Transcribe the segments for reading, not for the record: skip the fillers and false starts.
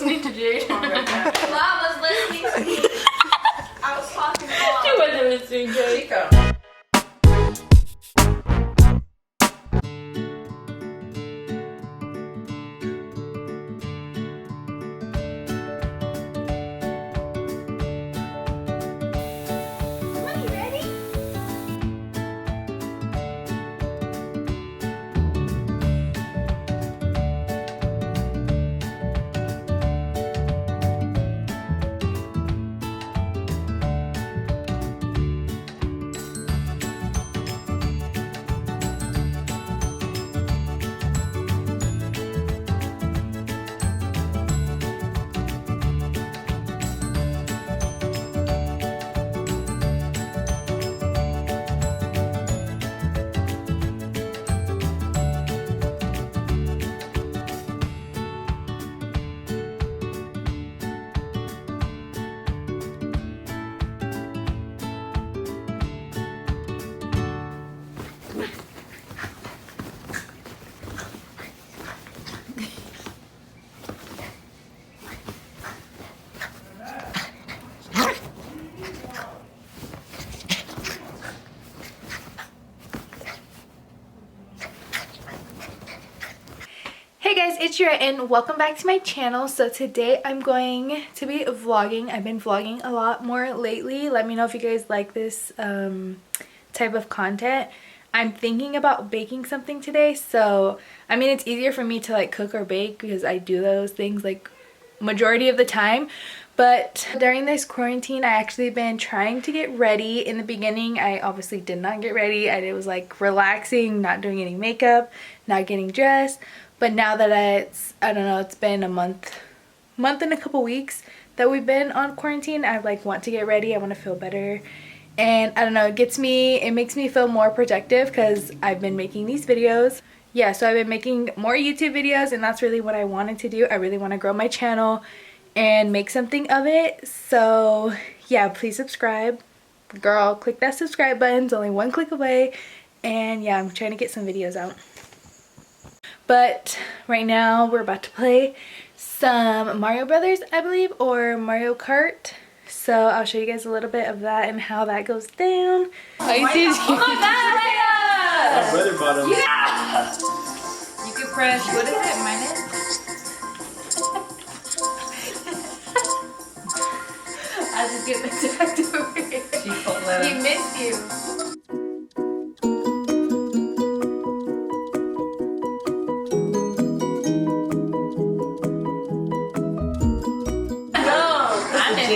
listening to Jade. Mom was listening to me. I was talking to Mom. She wasn't listening to Jade. Chico. Hey guys, it's Yura and welcome back to my channel. So today I'm going to be vlogging. I've been vlogging a lot more lately. Let me know if you guys like this type of content. I'm thinking about baking something today, so I mean it's easier for me to like cook or bake because I do those things like majority of the time. But during this quarantine I actually been trying to get ready. In the beginning I obviously did not get ready. I was like relaxing, not doing any makeup, not getting dressed. But now that I don't know, it's been a month and a couple weeks that we've been on quarantine, I like want to get ready. I want to feel better. And I don't know, it makes me feel more productive because I've been making these videos. Yeah, so I've been making more YouTube videos and that's really what I wanted to do. I really want to grow my channel and make something of it. So yeah, please subscribe. Girl, click that subscribe button. It's only one click away. And yeah, I'm trying to get some videos out. But right now we're about to play some Mario Brothers, I believe, or Mario Kart. So I'll show you guys a little bit of that and how that goes down. Oh my god, My brother bought them. yeah! You can press, what is it, minus? I just get attacked over here. He missed you.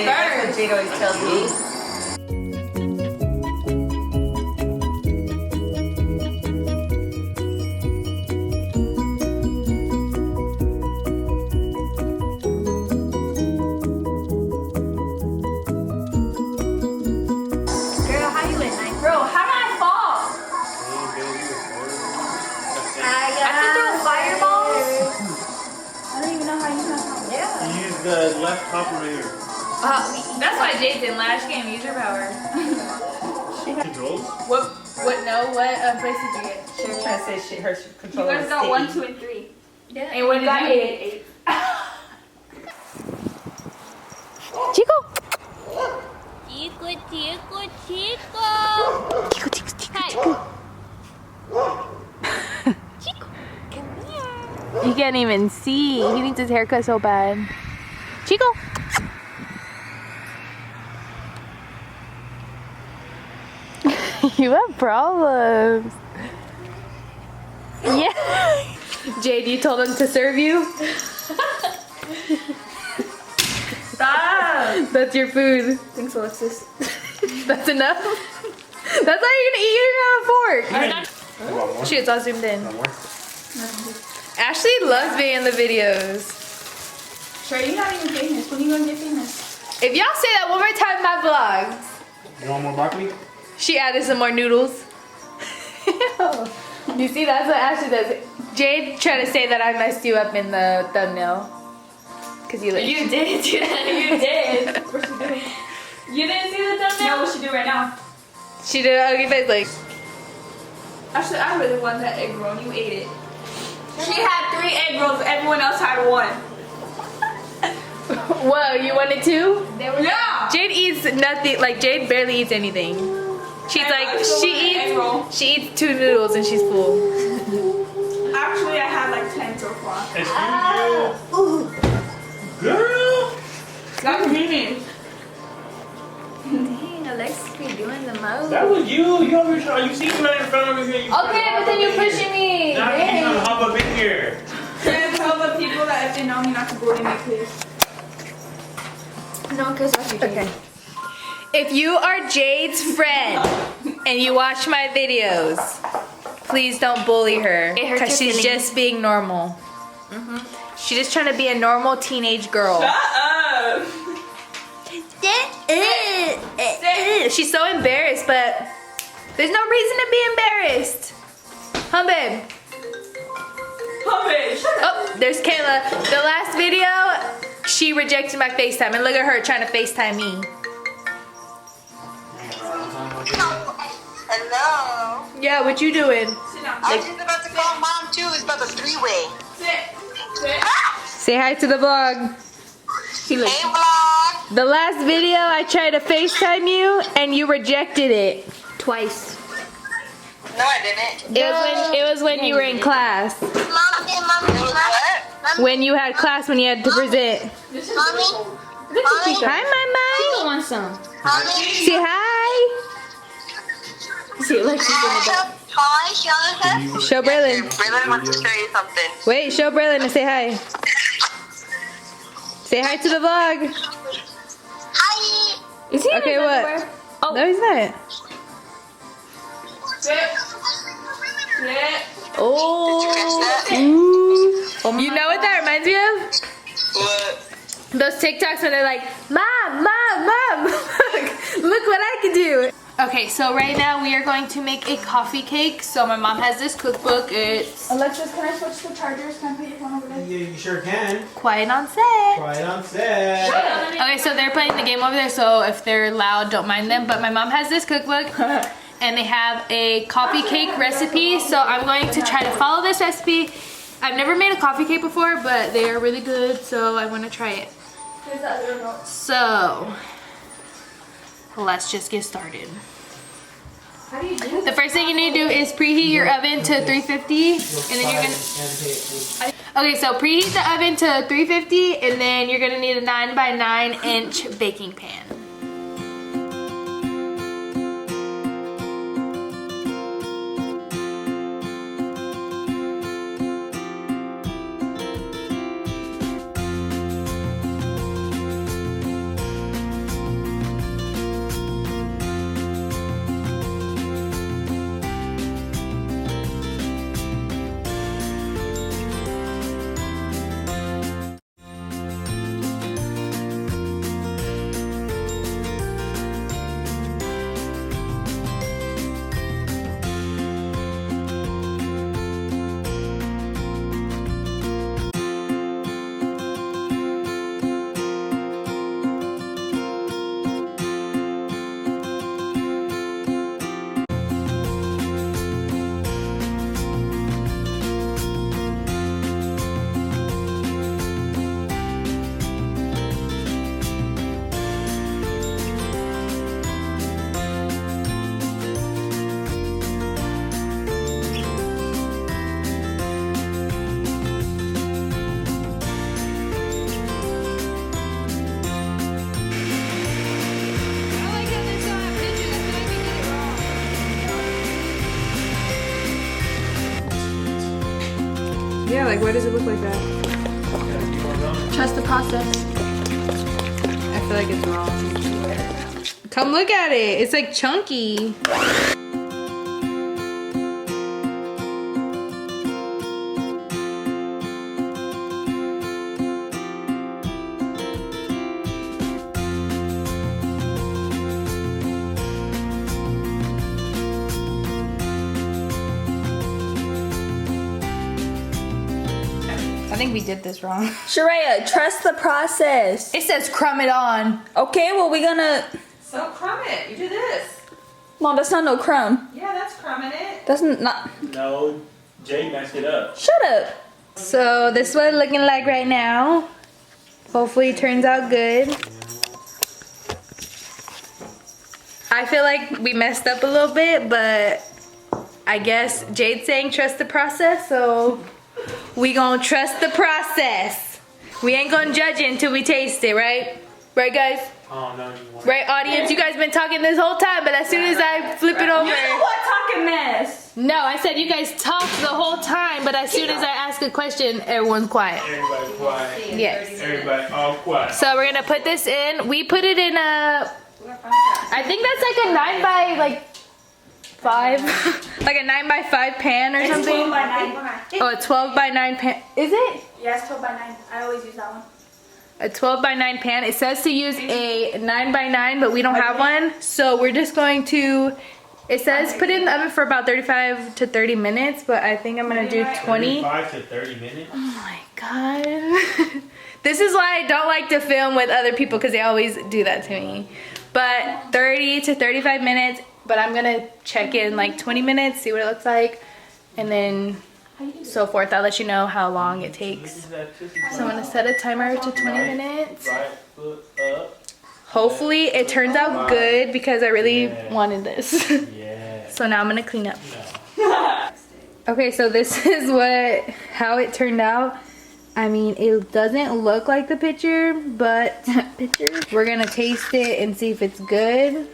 That's what Jade always tells me. Girl, how you at night? Bro, how did I fall? I can throw fireballs. I don't even know how you know how. Yeah. You use the left top right here. That's why Jade didn't last game. Use her power. Controls? What place did you get? She was trying to say shit. Her You controller guys was got 1, sticky. 2, and 3. Yeah. And what did you get? 8. Chico! Chico, Chico, Chico. Hi. Chico, come here. You can't even see. He needs his haircut so bad. Chico! You have problems. Yeah. Jade, you told him to serve you? Stop. That's your food. Thanks, Alexis. That's enough? That's how you're gonna eat it on a fork. You want more? Shoot, it's all zoomed in. Want more? Ashley loves being in the videos. Sure, you're not even famous. When are you gonna get famous? If y'all say that one more time in my vlogs. You want more broccoli? She added some more noodles. You see, that's what Ashley does. Jade tried to say that I messed you up in the thumbnail. Cause you like. You did do that. You did. What's she doing? You didn't see the thumbnail? No, what she do right now? She did an ugly face like. Actually, I really want that egg roll. You ate it. She had 3 egg rolls. Everyone else had 1. Whoa, you wanted to? Yeah. Jade eats nothing. Like Jade barely eats anything. She's like she eats 2 noodles and she's full. Actually, I had like 10 so far. Excuse you. Girl. That's me. Dang, Alexis be doing the most. That was you. You over here trying. You see me right in front of me. You Okay, but then you're pushing me. Now you trying to hop up in here. Can I tell the people that if they know me not to bully me, please? No, because that's your Okay. If you are Jade's friend and you watch my videos, please don't bully her It hurts because your she's feelings. just being normal. She's just trying to be a normal teenage girl. Shut up. She's so embarrassed, but there's no reason to be embarrassed. Huh, babe? Puppet, shut up. Oh, there's Kayla. The last video, she rejected my FaceTime, and look at her trying to FaceTime me. Hello. Yeah, what you doing? Sit down. I was just about to call mom too. It's about the 3-way. Sit. Say hi to the vlog. Hey vlog. The last video, I tried to FaceTime you, and you rejected it. Twice. No, I didn't. It was when you were in class. Mommy. What? When you had class, when you had to present. Mommy. Hi, She Mama. wants some. Mommy. Say hi. See, Alexis in the back. Hi, Charlotte. Show Braylon. Braylon wants to show you something. Wait, show Braylon and say hi. Say hi to the vlog. Hi. Is he in Okay, his what? underwear? Oh, No, he's not. Sit. Sit. Oh. Catch Ooh. You know what that reminds me of? What? Those TikToks when they're like, Mom, Mom, Mom, look what I can do. Okay, so right now we are going to make a coffee cake. So my mom has this cookbook. It's Alexis, can I switch the chargers? Can I put your phone over there? Yeah, you sure can. quiet on set. Try it on set. Okay, so they're playing the game over there, so if they're loud, don't mind them. But my mom has this cookbook, and they have a coffee cake recipe. So I'm going to try to follow this recipe. I've never made a coffee cake before, but they are really good, so I want to try it. Here's the other remote. So let's just get started. How do you do The first thing you need to do is preheat your oven to 350, and then you're gonna. Okay, so preheat the oven to 350, and then you're gonna need a 9 by 9 inch baking pan. Yeah, like why does it look like that? trust the process. I feel like it's wrong. Come look at it. It's like chunky. I think we did this wrong. Sharaya, trust the process. It says crumb it on. Okay, well we gonna. So crumb it. You do this. Mom, that's not no crumb. Yeah, that's crumbing it. That's not. No, Jay messed it up. Shut up. So this is what it's looking like right now. Hopefully it turns out good. I feel like we messed up a little bit, but I guess Jade's saying trust the process, so we gonna trust the process. We ain't gonna judge it until we taste it, right? Right, guys? Oh, no, you want Right, audience? You guys been talking this whole time, but as soon as I flip it over... You know what? Talking mess. No, I said you guys talked the whole time, but as soon as I ask a question, everyone's quiet. everybody quiet. Yes. Everybody all quiet. So we're gonna put this in. We put it in a... I think that's like a 9 by like 5. Like a 9 by 5 pan or something. 12 by 9. Oh, a 12 by 9 pan. Is it? Yeah, it's 12 by 9. I always use that one. A 12 by 9 pan. It says to use a 9 by 9, but we don't have one. So we're just going to, it says put it in the oven for about 35 to 30 minutes, but I think I'm gonna do 20. 35 to 30 minutes? Oh my God. This is why I don't like to film with other people, because they always do that to me. But 30 to 35 minutes, but I'm gonna check in like 20 minutes, see what it looks like, and then so forth. I'll let you know how long it takes. So I'm gonna set a timer to 20 minutes. Right foot up. Hopefully it turns out good, because I really wanted this. Yeah. So now I'm gonna clean up. No. Okay, so this is how it turned out. I mean, it doesn't look like the picture, but we're gonna taste it and see if it's good.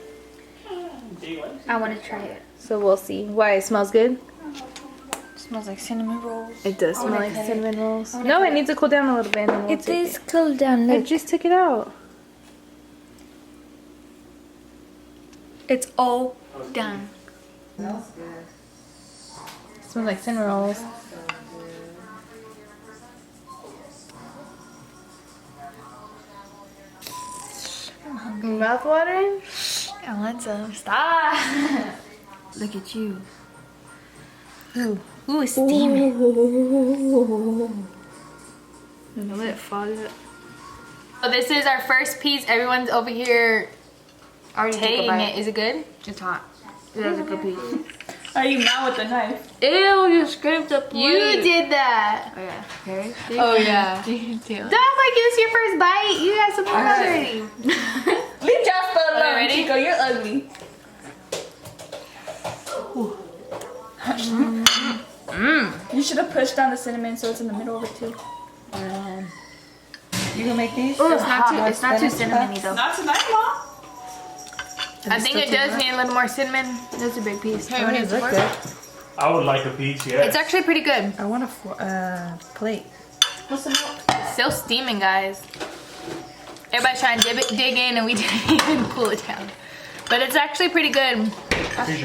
I want to try it. So we'll see. Why? It smells good? It smells like cinnamon rolls. It does smell like cinnamon rolls. No, it needs to cool down a little bit. And then we'll take it. cooled down. I just took it out. It's all done. It smells like cinnamon rolls. Mouth watering? I want some. Stop. Look at you. Ooh, it's steaming. Let it fall up. So this is our first piece. Everyone's over here taking it. Is it good? It's hot. That's a good piece. Are you mad with the knife? Ew, you scraped the plate. You did that. Oh yeah. Okay. Oh yeah. Don't act like it's your first bite. You got some more already. Leave Jasper alone, ready? Chico. You're ugly. You should have pushed down the cinnamon so it's in the middle of it too. You gonna make these? It's not too cinnamony though. Not tonight, Mom. I think it does need a little more cinnamon. That's a big piece. Hey, It look good. I would like a piece, yeah. It's actually pretty good. I want a plate. It's still steaming, guys. Everybody's trying to dig in and we didn't even cool it down. But it's actually pretty good.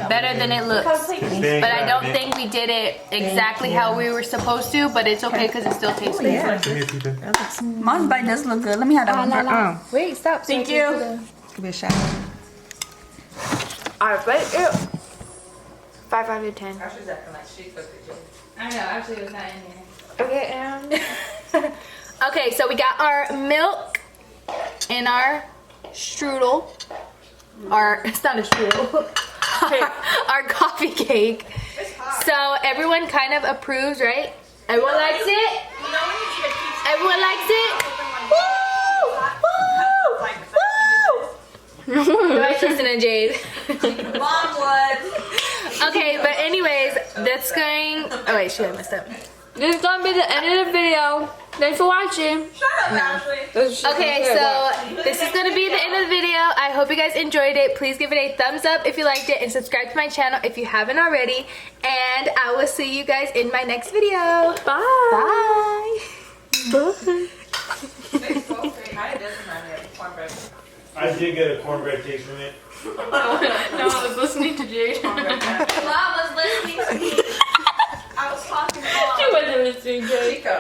Better than it looks. But I don't think we did it exactly how we were supposed to, but it's okay because it still tastes good. Yeah. Mom's bite does look good. Let me have that one. Oh, Wait, stop. Thank you. give me a shot. I rate it 5 out of 10. Ashley's acting like she cooked it. I know, actually it was not in there. Okay, and okay, so we got our milk and our strudel. It's not a strudel. Our coffee cake. So everyone kind of approves, right? Everyone likes it? Everyone likes it? Woo! Woo! Do I listen to Jade? Mom would. Okay, but anyways, that's going... Oh wait, shit, I messed up. This is gonna be the end of the video. Thanks for watching. Shut up, Ashley. Okay, so this is gonna be the end of the video. I hope you guys enjoyed it. Please give it a thumbs up if you liked it and subscribe to my channel if you haven't already. And I will see you guys in my next video. Bye. Bye. I did get a cornbread taste from it. No, I was listening to Jade. Mom was listening to me. I was talking to Mom. She wasn't listening, Jade. Chico.